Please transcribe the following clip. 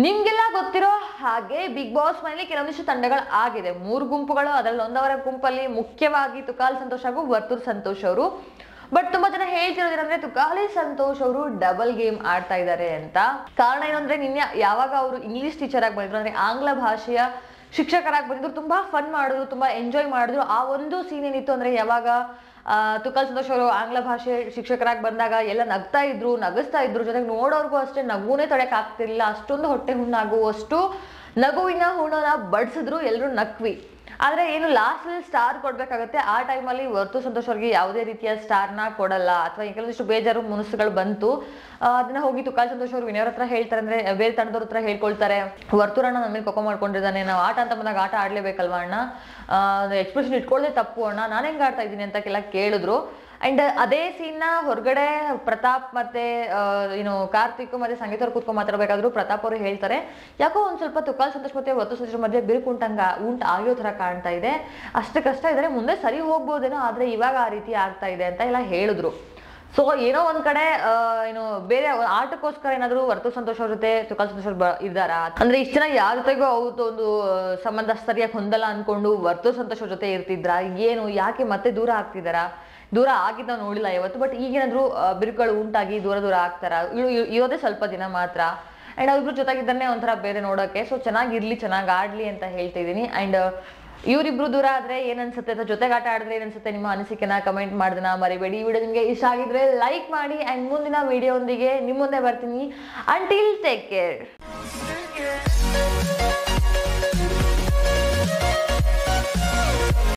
ನಿಮ್ಗೆಲ್ಲ ಗೊತ್ತಿರೋ ಹಾಗೆ ಬಿಗ್ ಬಾಸ್ ಮನೇಲಿ ಕೆಲವೊಂದಿಷ್ಟು ತಂಡಗಳು ಆಗಿದೆ. 3 ಗುಂಪುಗಳು, ಅದರಲ್ಲಿ ಒಂದವರ ಗುಂಪಲ್ಲಿ ಮುಖ್ಯವಾಗಿ ತುಕಾಲಿ ಸಂತೋಷ್ ಹಾಗೂ ವರ್ತೂರ್ ಸಂತೋಷ್ ಅವರು. ಬಟ್ ತುಂಬಾ ಜನ ಹೇಳ್ತಿರೋದೇನಂದ್ರೆ ತುಕಾಲಿ ಸಂತೋಷ್ ಅವರು ಡಬಲ್ ಗೇಮ್ ಆಡ್ತಾ ಇದ್ದಾರೆ ಅಂತ. ಕಾರಣ ಏನಂದ್ರೆ ನಿನ್ನೆ ಯಾವಾಗ ಅವರು ಇಂಗ್ಲಿಷ್ ಟೀಚರ್ ಆಗಿ ಬಂದಿದ್ರು, ಅಂದ್ರೆ ಆಂಗ್ಲ ಭಾಷೆಯ ಶಿಕ್ಷಕರಾಗಿ ಬಂದಿದ್ರು, ತುಂಬಾ ಫನ್ ಮಾಡಿದ್ರು, ತುಂಬಾ ಎಂಜಾಯ್ ಮಾಡಿದ್ರು. ಆ ಒಂದು ಸೀನ್ ಏನಿತ್ತು ಅಂದ್ರೆ ಯಾವಾಗ ತುಕಾಲಿ ಸಂತೋಷ್ ಅವರು ಆಂಗ್ಲ ಭಾಷೆ ಶಿಕ್ಷಕರಾಗಿ ಬಂದಾಗ ಎಲ್ಲ ನಗಿಸ್ತಾ ಇದ್ರು. ಜೊತೆಗೆ ನೋಡೋರ್ಗೂ ಅಷ್ಟೇ ನಗುನೇ ತಡೆಯಕ್ ಆಗ್ತಿರ್ಲಿಲ್ಲ, ಅಷ್ಟೊಂದು ಹೊಟ್ಟೆ ಹುಣ್ಣಾಗುವಷ್ಟು ನಗುವಿನ ಹುಣ್ಣನ ಬಡಿಸಿದ್ರು, ಎಲ್ಲರೂ ನಕ್ವಿ. ಆದ್ರೆ ಏನು ಲಾಸ್ಟ್ ಅಲ್ಲಿ ಸ್ಟಾರ್ ಕೊಡ್ಬೇಕಾಗತ್ತೆ, ಆ ಟೈಮಲ್ಲಿ ವರ್ತೂರ್ ಸಂತೋಷ್ ಅವ್ರಿಗೆ ಯಾವುದೇ ರೀತಿಯ ಸ್ಟಾರ್ನ ಕೊಡಲ್ಲ, ಅಥವಾ ಕೆಲವೊಂದಿಷ್ಟು ಬೇಜಾರು ಮನಸ್ಸುಗಳು ಬಂತು. ಅದನ್ನ ಹೋಗಿ ತುಕಾಲಿ ಸಂತೋಷ್ ಅವರು ವಿನಯವ್ರ ಹತ್ರ ಹೇಳ್ತಾರೆ, ಅಂದ್ರೆ ಬೇರೆ ತಂಡದವ್ರ ಹತ್ರ ಹೇಳ್ಕೊಳ್ತಾರೆ, ವರ್ತೂರ್ ಅಣ್ಣ ನಮ್ಮೇಲೆ ಕೋಪ ಮಾಡ್ಕೊಂಡಿದ್ದಾನೆ, ನಾವು ಆಟ ಅಂತ ಬಂದಾಗ ಆಟ ಆಡ್ಲೇಬೇಕಲ್ವಾ ಅಣ್ಣ, ಎಕ್ಸ್ಪ್ರೆಷನ್ ಇಟ್ಕೊಳ್ಳದೆ ತಪ್ಪು ಅಣ್ಣ, ನಾನು ಹೆಂಗ್ ಆಡ್ತಾ ಇದ್ದೀನಿ ಅಂತ ಕೆಲ ಕೇಳಿದ್ರು. ಅಂಡ್ ಅದೇ ಸೀನ್ ನ ಹೊರಗಡೆ ಪ್ರತಾಪ್ ಮತ್ತೆ ಕಾರ್ತಿಕ್ ಮತ್ತೆ ಸಂಗೀತ ಅವ್ರು ಕೂತ್ಕೊಂಡು ಮಾತಾಡ್ಬೇಕಾದ್ರು ಪ್ರತಾಪ್ ಅವರು ಹೇಳ್ತಾರೆ, ಯಾಕೋ ಒಂದ್ ಸ್ವಲ್ಪ ತುಕಾಲಿ ಸಂತೋಷ್ ಮತ್ತೆ ವರ್ತೂರ್ ಸಂತೋಷ್ ಮಧ್ಯೆ ಬಿರುಕು ಆಗಿರೋ ತರ ಕಾಣ್ತಾ ಇದೆ, ಅಷ್ಟು ಕಷ್ಟ ಇದ್ರೆ ಮುಂದೆ ಸರಿ ಹೋಗ್ಬೋದೇನೋ, ಆದ್ರೆ ಇವಾಗ ಆ ರೀತಿ ಆಗ್ತಾ ಇದೆ ಅಂತ ಎಲ್ಲ ಹೇಳಿದ್ರು. ಸೊ ಏನೋ ಒಂದ್ ಕಡೆ ಬೇರೆ ಆಟಕ್ಕೋಸ್ಕರ ಏನಾದ್ರು ವರ್ತೂರ್ ಸಂತೋಷ್ ಅವ್ರ ಜೊತೆ ತುಕಾಲಿ ಸಂತೋಷ್ ಅವ್ರು ಇದ್ದಾರ, ಅಂದ್ರೆ ಇಷ್ಟ ಜನ ಯಾರ ಜೊತೆಗೂ ಅವ್ರದ್ದು ಒಂದು ಸಂಬಂಧ ಸರಿಯಾಗಿ ಹೊಂದಲ್ಲ ಅನ್ಕೊಂಡು ವರ್ತೂರ್ ಸಂತೋಷ್ ಅವ್ರ ಜೊತೆ ಇರ್ತಿದ್ರ, ಏನು ಯಾಕೆ ಮತ್ತೆ ದೂರ ಆಗ್ತಿದಾರ? ದೂರ ಆಗಿದ್ದ ನೋಡಿಲ್ಲ ಇವತ್ತು, ಬಟ್ ಈಗೇನಾದ್ರು ಬಿರುಕುಗಳು ಉಂಟಾಗಿ ದೂರ ಆಗ್ತಾರ? ಇರೋದೇ ಸ್ವಲ್ಪ ದಿನ ಮಾತ್ರ. ಅಂಡ್ ಅವ್ರಿಬ್ರು ಜೊತೆಗಿದ್ದನ್ನೇ ಒಂಥರ ಬೇರೆ ನೋಡೋಕೆ. ಸೊ ಚೆನ್ನಾಗಿರ್ಲಿ, ಚೆನ್ನಾಗಿ ಆಡ್ಲಿ ಅಂತ ಹೇಳ್ತಾ ಇದ್ದೀನಿ. ಅಂಡ್ ಇವರಿಬ್ರು ದೂರ ಆದ್ರೆ ಏನ್ ಅನ್ಸುತ್ತೆ, ಅಥವಾ ಜೊತೆಗೆ ಆಟ ಆಡಿದ್ರೆ ಏನ್ ಅನ್ಸುತ್ತೆ, ನಿಮ್ಮ ಅನಿಸಿಕೆನ ಕಮೆಂಟ್ ಮಾಡೋದನ್ನ ಮರಿಬೇಡಿ. ಈ ವಿಡಿಯೋ ನಿಮ್ಗೆ ಇಷ್ಟ ಆಗಿದ್ರೆ ಲೈಕ್ ಮಾಡಿ. ಅಂಡ್ ಮುಂದಿನ ವಿಡಿಯೋ ಒಂದಿಗೆ ನಿಮ್ಮ ಮುಂದೆ ಬರ್ತೀನಿ. Until take care.